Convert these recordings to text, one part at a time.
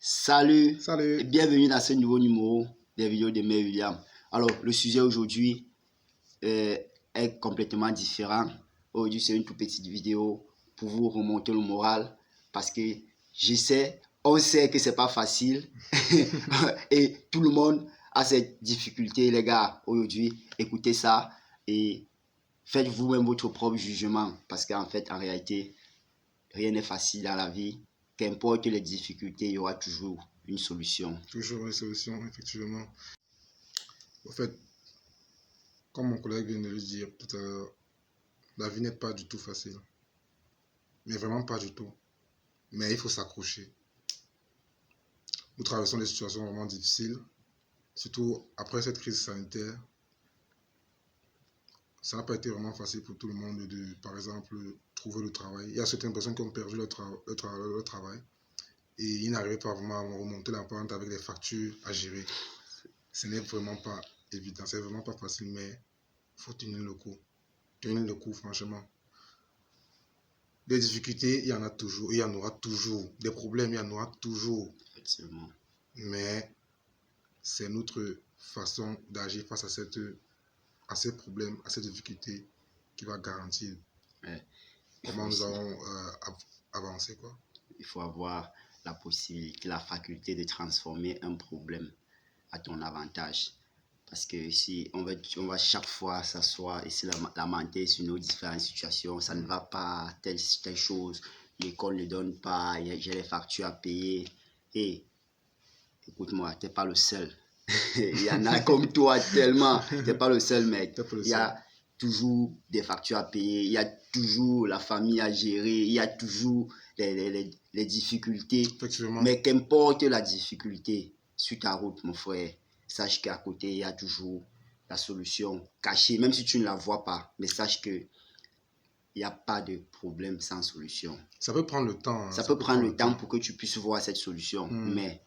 Salut et Salut. bienvenue dans ce nouveau numéro des vidéos de Mère William. Alors, le sujet aujourd'hui est complètement différent. Aujourd'hui, c'est une toute petite vidéo pour vous remonter le moral parce que on sait que c'est pas facile et tout le monde a ses difficultés, les gars. Aujourd'hui, écoutez ça et faites vous-même votre propre jugement parce qu'en fait, en réalité, rien n'est facile dans la vie. Qu'importe les difficultés, il y aura toujours une solution. Toujours une solution, effectivement. En fait, comme mon collègue vient de le dire tout à l'heure, la vie n'est pas du tout facile. Mais vraiment pas du tout. Mais il faut s'accrocher. Nous traversons des situations vraiment difficiles. Surtout après cette crise sanitaire. Ça n'a pas été vraiment facile pour tout le monde de, par exemple, trouver le travail. Il y a certaines personnes qui ont perdu leur travail. Et ils n'arrivaient pas vraiment à remonter la pente avec les factures à gérer. Ce n'est vraiment pas évident. C'est vraiment pas facile, mais il faut tenir le coup. Tenir le coup, franchement. Des difficultés, il y en a toujours, il y en aura toujours. Des problèmes, il y en aura toujours. Effectivement. Mais c'est notre façon d'agir face à ces problèmes, à ces difficultés qui va garantir comment nous allons avancer, quoi. Il faut avoir la possibilité, la faculté de transformer un problème à ton avantage. Parce que si on va chaque fois s'asseoir et se lamenter sur nos différentes situations, ça ne va pas, telle chose, l'école ne donne pas, j'ai les factures à payer. Et écoute-moi, tu n'es pas le seul. Il y en a comme toi tellement. Tu n'es pas le seul, mec. Il y a toujours des factures à payer, il y a toujours la famille à gérer, il y a toujours les difficultés. Mais qu'importe la difficulté sur ta route, mon frère, sache qu'à côté, il y a toujours la solution cachée, même si tu ne la vois pas. Mais sache que il n'y a pas de problème sans solution. Ça peut prendre le temps. Hein. Ça peut prendre le temps pour que tu puisses voir cette solution. Mais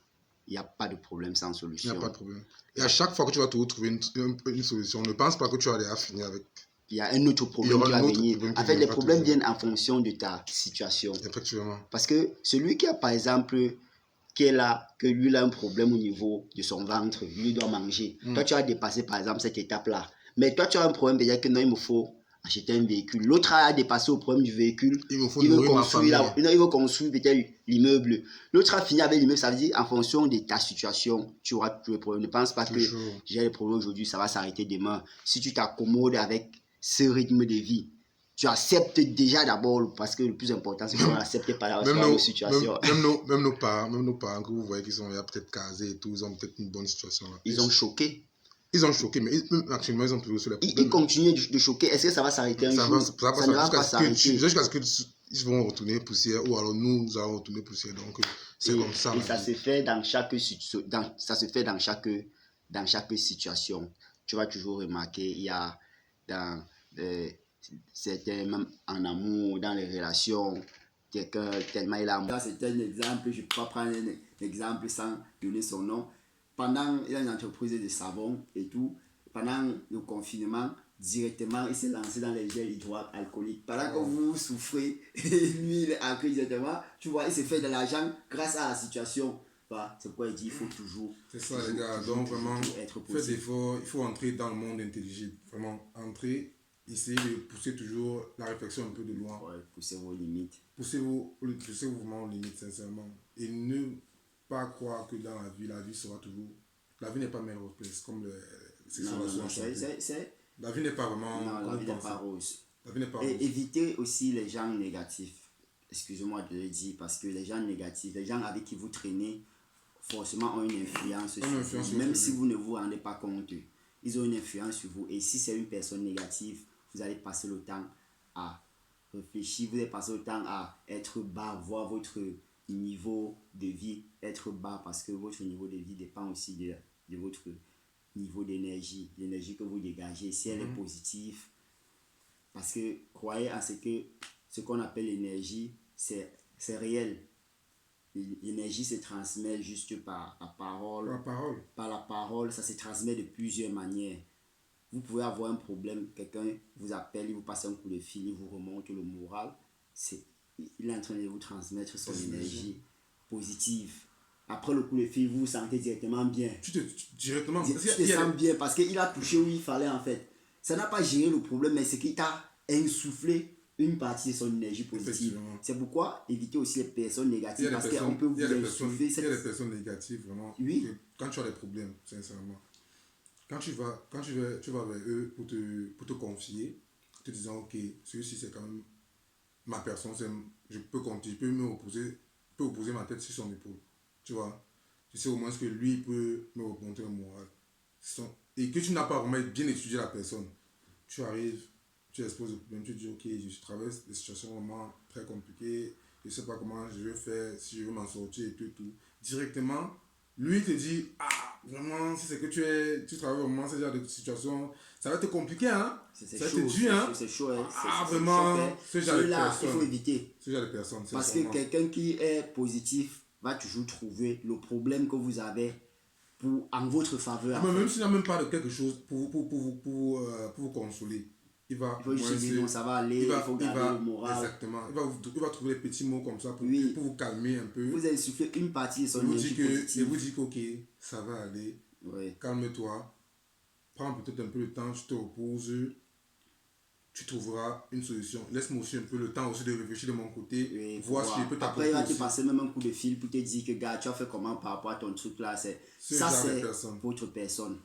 il n'y a pas de problème sans solution. Il n'y a pas de problème. Et à chaque fois que tu vas te retrouver une solution, ne pense pas que tu vas déjà finir avec. Il y a un autre problème qui va venir. En fait, les problèmes viennent en fonction de ta situation. Effectivement. Parce que celui qui a, par exemple, qui est là, que lui, il a un problème au niveau de son ventre, lui doit manger. Toi, tu as dépassé, par exemple, cette étape-là. Mais toi, tu as un problème, déjà que non, il me faut acheter un véhicule. L'autre a dépassé au problème du véhicule. Il veut construire peut-être l'immeuble. L'autre a fini avec l'immeuble. Ça veut dire, en fonction de ta situation, tu auras tous les problèmes. Ne pense pas que j'ai les problèmes aujourd'hui, ça va s'arrêter demain. Si tu t'accommodes avec ce rythme de vie, tu acceptes déjà d'abord, parce que le plus important, c'est qu'on accepte par la situation. Même nos parents que vous voyez qui sont là peut-être casés et tout, ils ont peut-être une bonne situation. Là. Ils ont choqué. Ils ont choqué, mais actuellement, ils ont toujours sur les problèmes. Ils continuent de choquer. Est-ce que ça va s'arrêter un jour? Ça ne va pas s'arrêter. Jusqu'à ce qu'ils vont retourner poussière, ou alors nous allons retourner poussière. Donc, c'est comme ça. Et ça se fait dans chaque situation. Tu vas toujours remarquer, il y a dans certains, même en amour, dans les relations, quelqu'un tellement il a amour. C'est un exemple, je ne peux pas prendre un exemple sans donner son nom. Pendant, il y a une entreprise de savon et tout, pendant le confinement, directement, il s'est lancé dans les gels hydroalcooliques. Pendant que vous souffrez, lui, il est en crise directement, tu vois, il s'est fait de l'argent grâce à la situation. C'est pourquoi il dit il faut toujours. C'est ça, les gars. Donc, vraiment, faites effort, il faut entrer dans le monde intelligible. Vraiment, entrer, essayer de pousser toujours la réflexion un peu de loin. Ouais, poussez vos limites. Poussez-vous vraiment aux limites, sincèrement. Et ne pas croire que dans la vie sera toujours. La vie n'est pas mer rose, comme la vie n'est pas vraiment. Non, la vie n'est pas rose. La vie n'est pas et rose. évitez aussi les gens négatifs. Excusez-moi de le dire, parce que les gens négatifs, les gens avec qui vous traînez, forcément ont une influence sur vous. Même si vous ne vous rendez pas compte, ils ont une influence sur vous. Et si c'est une personne négative, vous allez passer le temps à réfléchir, vous allez passer le temps à être bas, voir votre niveau de vie être bas, parce que votre niveau de vie dépend aussi de votre niveau d'énergie, l'énergie que vous dégagez. Si elle est positive, parce que croyez à ce qu'on appelle l'énergie, c'est réel. L'énergie se transmet juste par la parole. Par la parole, ça se transmet de plusieurs manières. Vous pouvez avoir un problème, quelqu'un vous appelle, il vous passe un coup de fil, il vous remonte le moral. Il est en train de vous transmettre son énergie positive. après le coup de fil, vous vous sentez directement bien. Directement. Tu te sens bien parce qu'il a touché où il fallait en fait. Ça n'a pas géré le problème, mais c'est qu'il t'a insufflé une partie de son énergie positive. C'est pourquoi éviter aussi les personnes négatives parce qu'on peut vous insuffler. Il y a des personnes négatives, vraiment. Oui. Quand tu as des problèmes, sincèrement, quand tu vas vers eux pour te confier, te disant, ok, celui-ci c'est quand même ma personne, je peux opposer ma tête sur son épaule. Tu vois, je sais au moins que lui peut me remonter le moral. Et que tu n'as pas vraiment bien étudié la personne. Tu arrives, tu exposes le problème, tu dis ok, je traverse des situations vraiment très compliquées, je ne sais pas comment je vais faire, si je veux m'en sortir et tout. Directement, lui te dit, ah, vraiment, si c'est que tu travailles vraiment ce genre de situation, ça va être compliqué, hein? C'est ça chaud, va être dur, hein? c'est chaud, hein? Ah, vraiment, ce genre de là, personnes. il faut éviter. Ce genre de personnes, parce que quelqu'un qui est positif va toujours trouver le problème que vous avez en votre faveur. Mais même s'il n'a même pas de quelque chose pour vous consoler, il faut juste dire non, ça va aller, il faut garder le moral. Exactement. Il va trouver des petits mots comme ça pour vous calmer un peu. Vous insufflez une partie de son énergie positive. Et vous dit que ok, ça va aller, calme-toi, prends peut-être un peu de temps, tu te reposes, tu trouveras une solution. Laisse-moi aussi un peu le temps aussi de réfléchir de mon côté, voir si je peux t'apporter. Après, il va te passer même un coup de fil pour te dire que gars, tu as fait comment par rapport à ton truc là. Ça, c'est votre personne.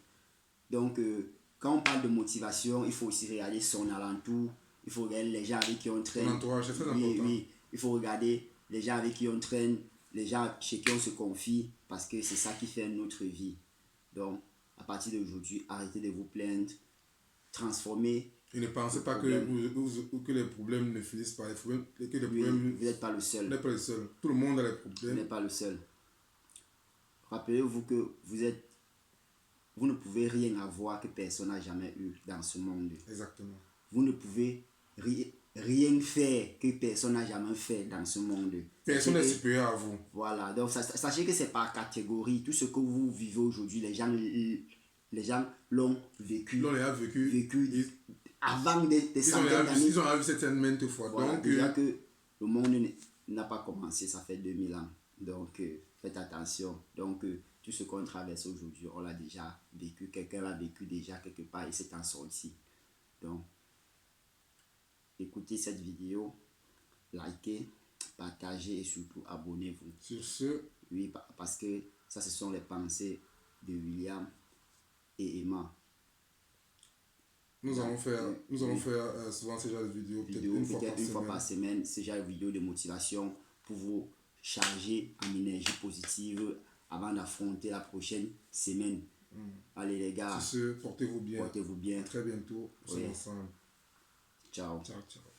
Donc, quand on parle de motivation, il faut aussi regarder son alentour. Il faut regarder les gens avec qui on traîne. L'entourage, c'est très important. Oui, il faut regarder les gens avec qui on traîne, les gens chez qui on se confie, parce que c'est ça qui fait notre vie. Donc, à partir d'aujourd'hui, arrêtez de vous plaindre, transformez. Et ne pensez pas que les problèmes ne finissent pas. Vous n'êtes pas le seul. Vous n'êtes pas le seul. Tout le monde a des problèmes. Vous n'êtes pas le seul. Rappelez-vous que vous ne pouvez rien avoir que personne n'a jamais eu dans ce monde. Exactement. Vous ne pouvez rien faire que personne n'a jamais fait dans ce monde. Personne n'est supérieur à vous. Voilà. Donc, sachez que c'est par catégorie. Tout ce que vous vivez aujourd'hui, les gens l'ont vécu. L'ont vécu. Avant des centaines d'années. Ils ont vu cette scène maintes fois. Voilà, donc, déjà que le monde n'a pas commencé, ça fait 2000 ans. Donc, faites attention. Donc, tout ce qu'on traverse aujourd'hui, on l'a déjà vécu. Quelqu'un l'a vécu déjà quelque part et s'est en sorti. Donc, écoutez cette vidéo, likez, partagez et surtout abonnez-vous. Sur ce, oui, parce que ça, ce sont les pensées de William et Emma. Nous allons faire souvent ce genre de vidéos, peut-être une fois par semaine, ce genre de vidéos de motivation pour vous charger en énergie positive avant d'affronter la prochaine semaine. Allez les gars, sur ce, portez-vous bien. Portez-vous bien. À très bientôt. Nous sommes ensemble. Ciao. Ciao, ciao.